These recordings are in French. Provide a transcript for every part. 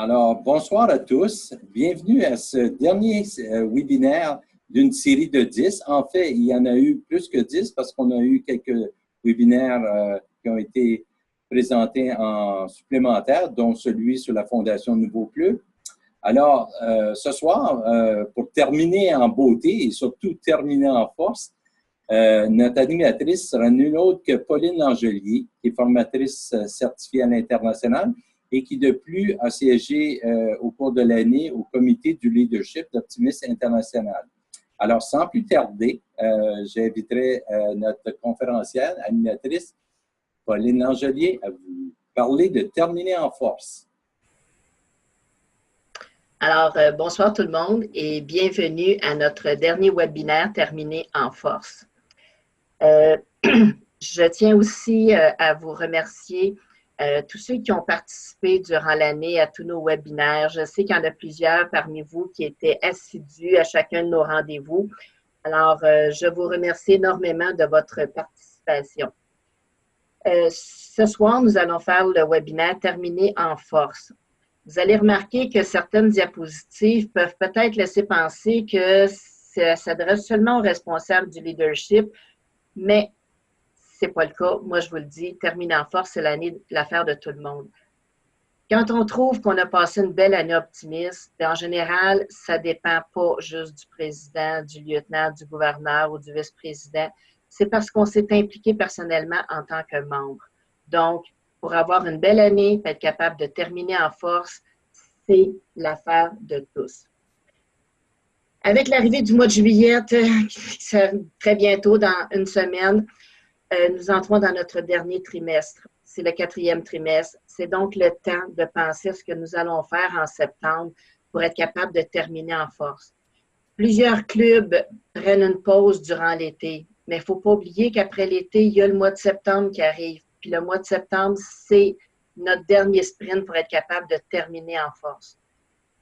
Alors, bonsoir à tous. Bienvenue à ce dernier webinaire d'une série de 10. En fait, il y en a eu plus que 10 parce qu'on a eu quelques webinaires qui ont été présentés en supplémentaire, dont celui sur la Fondation Nouveau Club. Alors, ce soir, pour terminer en beauté et surtout terminer en force, notre animatrice sera nulle autre que Pauline Langelier, qui est formatrice certifiée à l'international et qui, de plus, a siégé au cours de l'année au comité du leadership d'Optimisme International. Alors, sans plus tarder, j'inviterai notre conférencière, animatrice, Pauline Langelier, à vous parler de terminer en force. Alors, bonsoir tout le monde et bienvenue à notre dernier webinaire Terminer en force. Je tiens aussi à vous remercier tous ceux qui ont participé durant l'année à tous nos webinaires. Je sais qu'il y en a plusieurs parmi vous qui étaient assidus à chacun de nos rendez-vous. Alors, je vous remercie énormément de votre participation. Ce soir, nous allons faire le webinaire Terminer en force. Vous allez remarquer que certaines diapositives peuvent peut-être laisser penser que ça s'adresse seulement aux responsables du leadership, mais ce n'est pas le cas. Moi, je vous le dis, Terminer en force, c'est l'affaire de tout le monde. Quand on trouve qu'on a passé une belle année optimiste, en général, ça ne dépend pas juste du président, du lieutenant, du gouverneur ou du vice-président. C'est parce qu'on s'est impliqué personnellement en tant que membre. Donc, pour avoir une belle année, être capable de terminer en force, c'est l'affaire de tous. Avec l'arrivée du mois de juillet, très bientôt, dans une semaine, nous entrons dans notre dernier trimestre. C'est le 4e trimestre. C'est donc le temps de penser à ce que nous allons faire en septembre pour être capable de terminer en force. Plusieurs clubs prennent une pause durant l'été, mais il ne faut pas oublier qu'après l'été, il y a le mois de septembre qui arrive. Puis le mois de septembre, c'est notre dernier sprint pour être capable de terminer en force.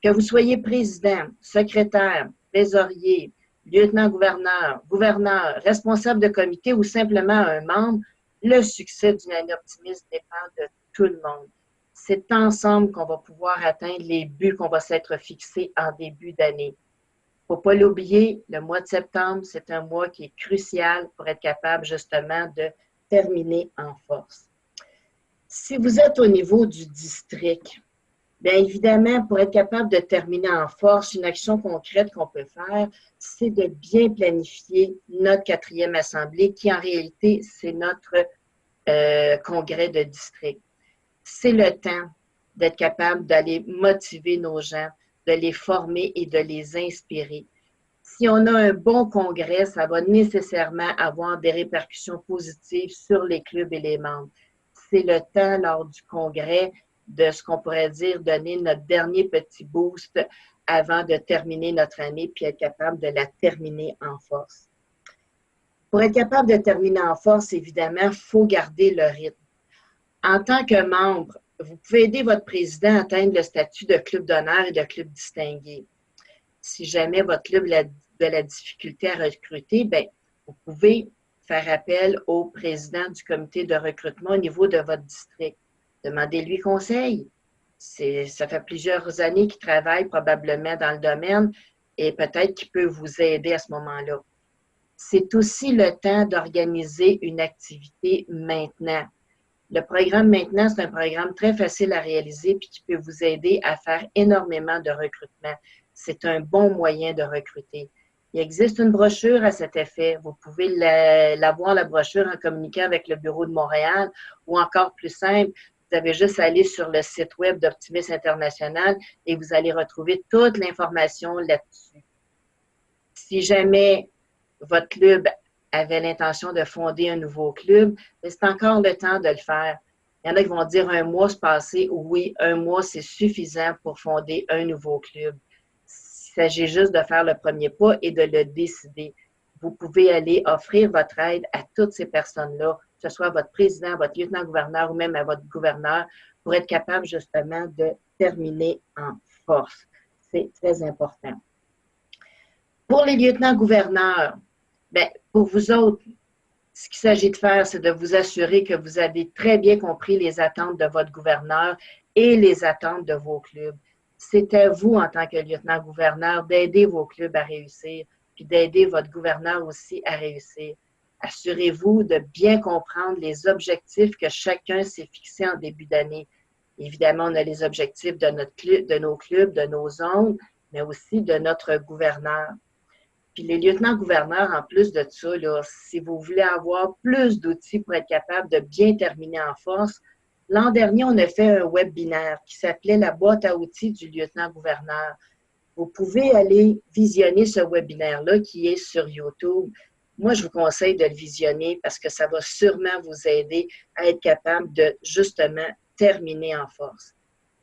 Que vous soyez président, secrétaire, trésorier, lieutenant-gouverneur, gouverneur, responsable de comité ou simplement un membre, le succès d'une année optimiste dépend de tout le monde. C'est ensemble qu'on va pouvoir atteindre les buts qu'on va s'être fixés en début d'année. Il ne faut pas l'oublier, le mois de septembre, c'est un mois qui est crucial pour être capable justement de terminer en force. Si vous êtes au niveau du district, bien évidemment, pour être capable de terminer en force, une action concrète qu'on peut faire, c'est de bien planifier notre 4e assemblée, qui en réalité, c'est notre congrès de district. C'est le temps d'être capable d'aller motiver nos gens, de les former et de les inspirer. Si on a un bon congrès, ça va nécessairement avoir des répercussions positives sur les clubs et les membres. C'est le temps, lors du congrès, de ce qu'on pourrait dire, donner notre dernier petit boost avant de terminer notre année puis être capable de la terminer en force. Pour être capable de terminer en force, évidemment, il faut garder le rythme. En tant que membre, vous pouvez aider votre président à atteindre le statut de club d'honneur et de club distingué. Si jamais votre club a de la difficulté à recruter, bien, vous pouvez faire appel au président du comité de recrutement au niveau de votre district. Demandez-lui conseil. Ça fait plusieurs années qu'il travaille probablement dans le domaine et peut-être qu'il peut vous aider à ce moment-là. C'est aussi le temps d'organiser une activité maintenant. Le programme Maintenant, c'est un programme très facile à réaliser et qui peut vous aider à faire énormément de recrutement. C'est un bon moyen de recruter. Il existe une brochure à cet effet. Vous pouvez l'avoir, la brochure, en communiquant avec le bureau de Montréal ou encore plus simple, vous avez juste à aller sur le site web d'Optimisme International et vous allez retrouver toute l'information là-dessus. Si jamais votre club avait l'intention de fonder un nouveau club, c'est encore le temps de le faire. Il y en a qui vont dire un mois se passer. Oui, un mois, c'est suffisant pour fonder un nouveau club. Il s'agit juste de faire le premier pas et de le décider. Vous pouvez aller offrir votre aide à toutes ces personnes-là, que ce soit à votre président, votre lieutenant-gouverneur ou même à votre gouverneur, pour être capable justement de terminer en force. C'est très important. Pour les lieutenants-gouverneurs, bien, pour vous autres, ce qu'il s'agit de faire, c'est de vous assurer que vous avez très bien compris les attentes de votre gouverneur et les attentes de vos clubs. C'est à vous, en tant que lieutenant-gouverneur, d'aider vos clubs à réussir, puis d'aider votre gouverneur aussi à réussir. Assurez-vous de bien comprendre les objectifs que chacun s'est fixés en début d'année. Évidemment, on a les objectifs de nos clubs, de nos zones, mais aussi de notre gouverneur. Puis les lieutenants-gouverneurs, en plus de ça, là, si vous voulez avoir plus d'outils pour être capable de bien terminer en force, l'an dernier, on a fait un webinaire qui s'appelait la boîte à outils du lieutenant-gouverneur. Vous pouvez aller visionner ce webinaire-là qui est sur YouTube. Moi, je vous conseille de le visionner parce que ça va sûrement vous aider à être capable de justement terminer en force.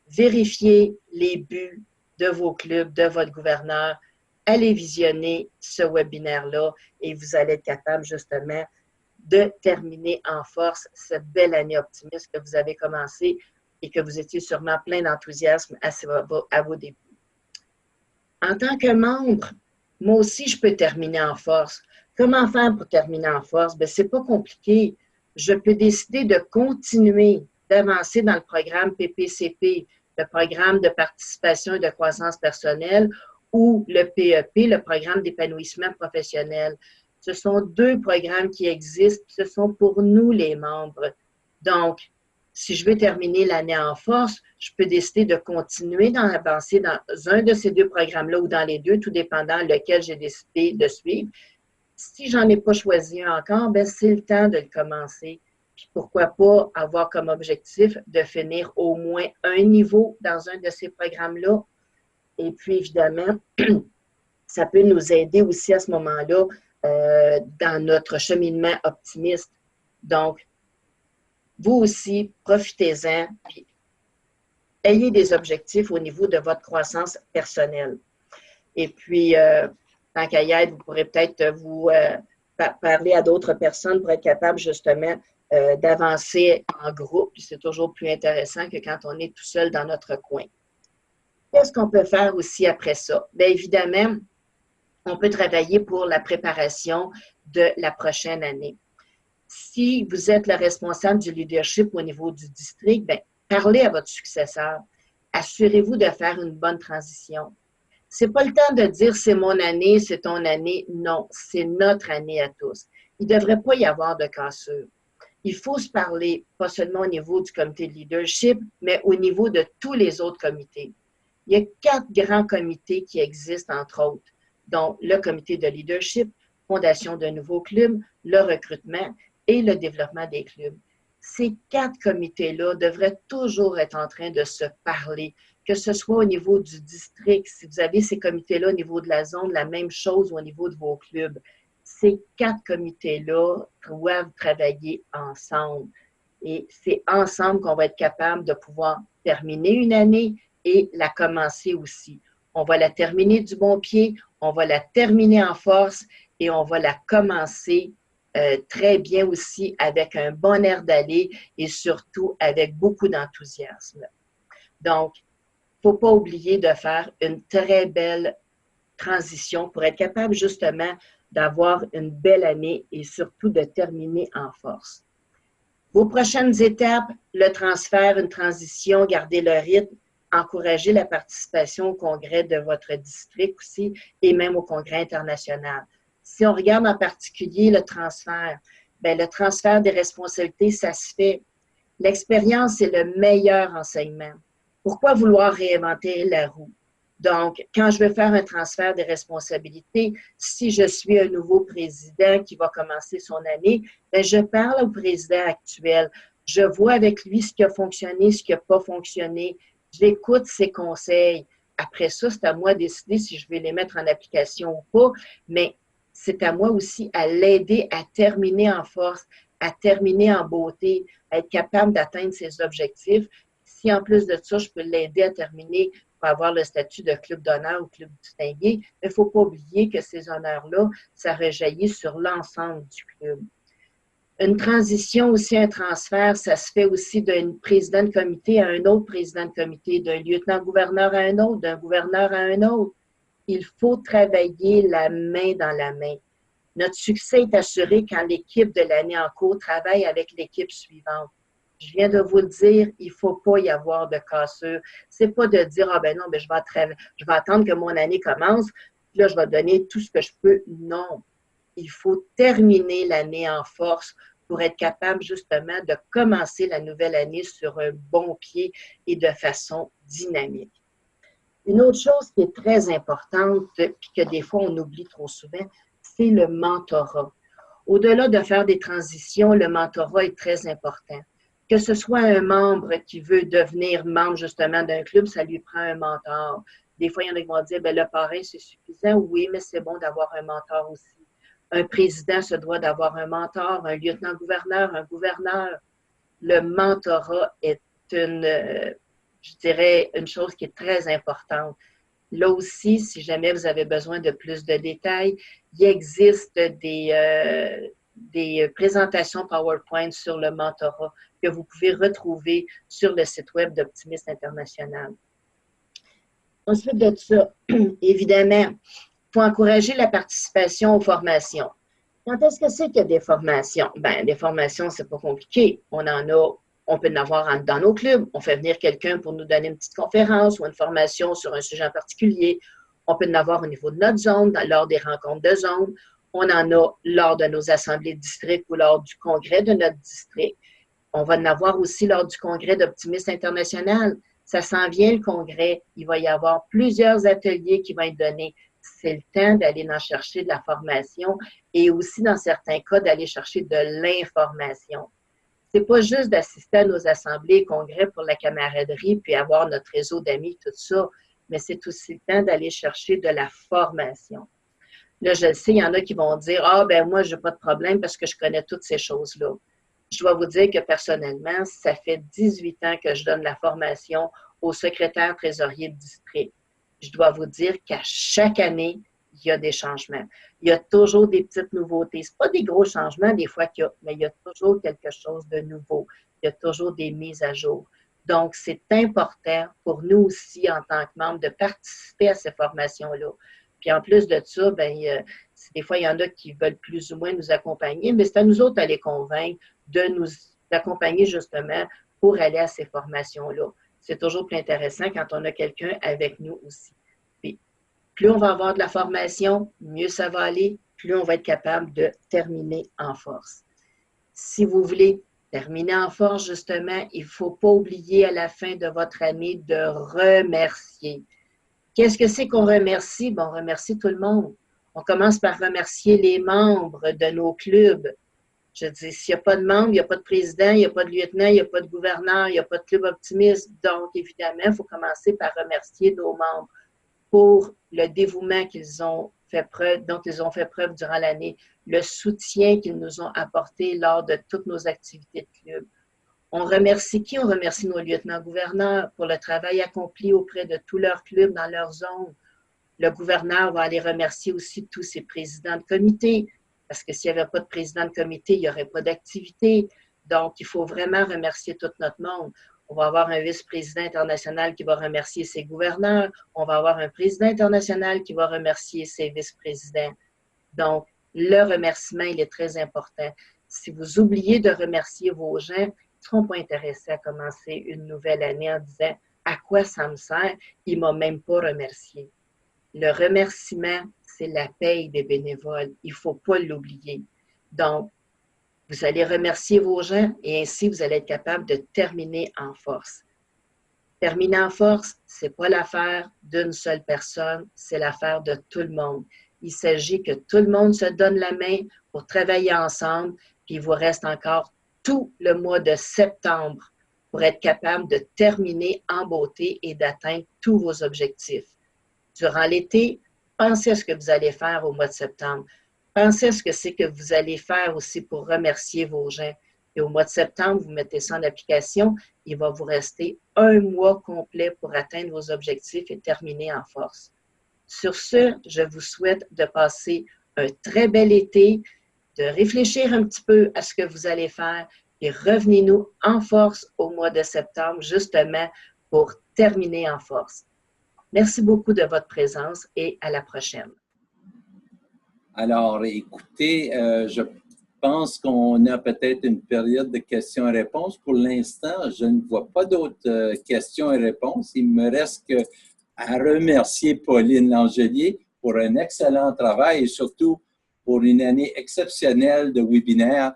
Vérifiez les buts de vos clubs, de votre gouverneur. Allez visionner ce webinaire-là et vous allez être capable justement de terminer en force cette belle année optimiste que vous avez commencé et que vous étiez sûrement plein d'enthousiasme à vos débuts. En tant que membre, moi aussi, je peux terminer en force. Comment faire pour terminer en force? Bien, c'est pas compliqué. Je peux décider de continuer d'avancer dans le programme PPCP, le programme de participation et de croissance personnelle, ou le PEP, le programme d'épanouissement professionnel. Ce sont deux programmes qui existent, ce sont pour nous les membres. Donc, si je veux terminer l'année en force, je peux décider de continuer d'avancer dans un de ces deux programmes-là ou dans les deux, tout dépendant lequel j'ai décidé de suivre. Si j'en ai pas choisi un encore, ben c'est le temps de le commencer. Puis pourquoi pas avoir comme objectif de finir au moins un niveau dans un de ces programmes-là. Et puis, évidemment, ça peut nous aider aussi à ce moment-là dans notre cheminement optimiste. Donc, vous aussi, profitez-en, puis ayez des objectifs au niveau de votre croissance personnelle. Et puis, tant qu'à y être, vous pourrez peut-être vous parler à d'autres personnes pour être capable justement d'avancer en groupe. Puis c'est toujours plus intéressant que quand on est tout seul dans notre coin. Qu'est-ce qu'on peut faire aussi après ça? Bien évidemment, on peut travailler pour la préparation de la prochaine année. Si vous êtes le responsable du leadership au niveau du district, bien, parlez à votre successeur. Assurez-vous de faire une bonne transition. Ce n'est pas le temps de dire c'est mon année, c'est ton année. Non, c'est notre année à tous. Il ne devrait pas y avoir de cassure. Il faut se parler, pas seulement au niveau du comité de leadership, mais au niveau de tous les autres comités. Il y a 4 grands comités qui existent, entre autres, dont le comité de leadership, fondation de nouveaux clubs, le recrutement et le développement des clubs. Ces 4 comités-là devraient toujours être en train de se parler, que ce soit au niveau du district, si vous avez ces comités-là au niveau de la zone, la même chose au niveau de vos clubs. Ces 4 comités-là doivent travailler ensemble. Et c'est ensemble qu'on va être capable de pouvoir terminer une année et la commencer aussi. On va la terminer du bon pied, on va la terminer en force et on va la commencer très bien aussi avec un bon air d'aller et surtout avec beaucoup d'enthousiasme. Donc, il ne faut pas oublier de faire une très belle transition pour être capable justement d'avoir une belle année et surtout de terminer en force. Vos prochaines étapes, le transfert, une transition, garder le rythme, encourager la participation au congrès de votre district aussi et même au congrès international. Si on regarde en particulier le transfert, bien, le transfert des responsabilités, ça se fait. L'expérience, c'est le meilleur enseignement. Pourquoi vouloir réinventer la roue? Donc, quand je veux faire un transfert des responsabilités, si je suis un nouveau président qui va commencer son année, bien, je parle au président actuel. Je vois avec lui ce qui a fonctionné, ce qui n'a pas fonctionné. J'écoute ses conseils. Après ça, c'est à moi de décider si je vais les mettre en application ou pas, mais c'est à moi aussi à l'aider à terminer en force, à terminer en beauté, à être capable d'atteindre ses objectifs. Si en plus de ça, je peux l'aider à terminer pour avoir le statut de club d'honneur ou club distingué, il ne faut pas oublier que ces honneurs-là, ça rejaillit sur l'ensemble du club. Une transition aussi, un transfert, ça se fait aussi d'un président de comité à un autre président de comité, d'un lieutenant-gouverneur à un autre, d'un gouverneur à un autre. Il faut travailler la main dans la main. Notre succès est assuré quand l'équipe de l'année en cours travaille avec l'équipe suivante. Je viens de vous le dire, il ne faut pas y avoir de cassure. Ce n'est pas de dire, ah ben non, ben je vais attendre que mon année commence, puis là, je vais donner tout ce que je peux. Non, il faut terminer l'année en force pour être capable justement de commencer la nouvelle année sur un bon pied et de façon dynamique. Une autre chose qui est très importante, puis que des fois on oublie trop souvent, c'est le mentorat. Au-delà de faire des transitions, le mentorat est très important. Que ce soit un membre qui veut devenir membre justement d'un club, ça lui prend un mentor. Des fois, il y en a qui vont dire, bien, le parrain, c'est suffisant. Oui, mais c'est bon d'avoir un mentor aussi. Un président se doit d'avoir un mentor, un lieutenant-gouverneur, un gouverneur. Le mentorat est je dirais, une chose qui est très importante. Là aussi, si jamais vous avez besoin de plus de détails, il existe des présentations PowerPoint sur le mentorat que vous pouvez retrouver sur le site web d'Optimisme International. Ensuite de ça, évidemment, il faut encourager la participation aux formations. Quand est-ce que c'est qu'il y a des formations? Bien, des formations, c'est pas compliqué. On peut en avoir dans nos clubs. On fait venir quelqu'un pour nous donner une petite conférence ou une formation sur un sujet en particulier. On peut en avoir au niveau de notre zone, lors des rencontres de zone. On en a lors de nos assemblées de district ou lors du congrès de notre district. On va en avoir aussi lors du congrès d'Optimisme International. Ça s'en vient, le congrès. Il va y avoir plusieurs ateliers qui vont être donnés. C'est le temps d'aller en chercher de la formation et aussi, dans certains cas, d'aller chercher de l'information. C'est pas juste d'assister à nos assemblées et congrès pour la camaraderie puis avoir notre réseau d'amis, tout ça, mais c'est aussi le temps d'aller chercher de la formation. Là, je le sais, il y en a qui vont dire « Ah, ben moi, je n'ai pas de problème parce que je connais toutes ces choses-là. » Je dois vous dire que personnellement, ça fait 18 ans que je donne la formation au secrétaire trésorier de district. Je dois vous dire qu'à chaque année, il y a des changements. Il y a toujours des petites nouveautés. Ce pas des gros changements des fois qu'il y a, mais il y a toujours quelque chose de nouveau. Il y a toujours des mises à jour. Donc, c'est important pour nous aussi, en tant que membres, de participer à ces formations-là. Puis en plus de ça, bien, des fois, il y en a qui veulent plus ou moins nous accompagner, mais c'est à nous autres à les convaincre de nous accompagner justement pour aller à ces formations-là. C'est toujours plus intéressant quand on a quelqu'un avec nous aussi. Puis, plus on va avoir de la formation, mieux ça va aller, plus on va être capable de terminer en force. Si vous voulez terminer en force, justement, il ne faut pas oublier à la fin de votre année de remercier. Qu'est-ce que c'est qu'on remercie? Bon, on remercie tout le monde. On commence par remercier les membres de nos clubs. Je dis, s'il n'y a pas de membres, il n'y a pas de président, il n'y a pas de lieutenant, il n'y a pas de gouverneur, il n'y a pas de club optimiste. Donc, évidemment, il faut commencer par remercier nos membres pour le dévouement dont ils ont fait preuve durant l'année, le soutien qu'ils nous ont apporté lors de toutes nos activités de club. On remercie qui? On remercie nos lieutenants-gouverneurs pour le travail accompli auprès de tous leurs clubs dans leur zone. Le gouverneur va aller remercier aussi tous ses présidents de comité, parce que s'il n'y avait pas de président de comité, il n'y aurait pas d'activité. Donc, il faut vraiment remercier tout notre monde. On va avoir un vice-président international qui va remercier ses gouverneurs. On va avoir un président international qui va remercier ses vice-présidents. Donc, le remerciement, il est très important. Si vous oubliez de remercier vos gens, ils ne seront pas intéressés à commencer une nouvelle année en disant « À quoi ça me sert? Il ne m'a même pas remercié. » Le remerciement, c'est la paye des bénévoles. Il ne faut pas l'oublier. Donc, vous allez remercier vos gens et ainsi, vous allez être capable de terminer en force. Terminer en force, ce n'est pas l'affaire d'une seule personne, c'est l'affaire de tout le monde. Il s'agit que tout le monde se donne la main pour travailler ensemble, puis il vous reste encore tout le mois de septembre pour être capable de terminer en beauté et d'atteindre tous vos objectifs. Durant l'été, pensez à ce que vous allez faire au mois de septembre. Pensez à ce que c'est que vous allez faire aussi pour remercier vos gens. Et au mois de septembre, vous mettez ça en application. Il va vous rester un mois complet pour atteindre vos objectifs et terminer en force. Sur ce, je vous souhaite de passer un très bel été, de réfléchir un petit peu à ce que vous allez faire et revenez-nous en force au mois de septembre, justement pour terminer en force. Merci beaucoup de votre présence et à la prochaine. Alors, écoutez, je pense qu'on a peut-être une période de questions et réponses. Pour l'instant, je ne vois pas d'autres questions et réponses. Il me reste à remercier Pauline Langelier pour un excellent travail et surtout pour une année exceptionnelle de webinaires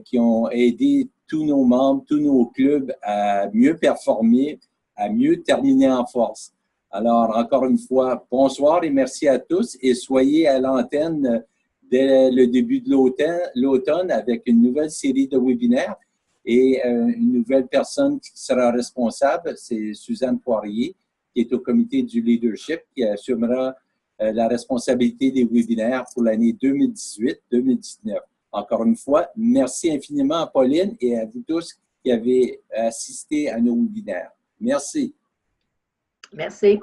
qui ont aidé tous nos membres, tous nos clubs à mieux performer, à mieux terminer en force. Alors, encore une fois, bonsoir et merci à tous et soyez à l'antenne dès le début de l'automne avec une nouvelle série de webinaires et une nouvelle personne qui sera responsable, c'est Suzanne Poirier, qui est au comité du leadership, qui assumera la responsabilité des webinaires pour l'année 2018-2019. Encore une fois, merci infiniment à Pauline et à vous tous qui avez assisté à nos webinaires. Merci. Merci.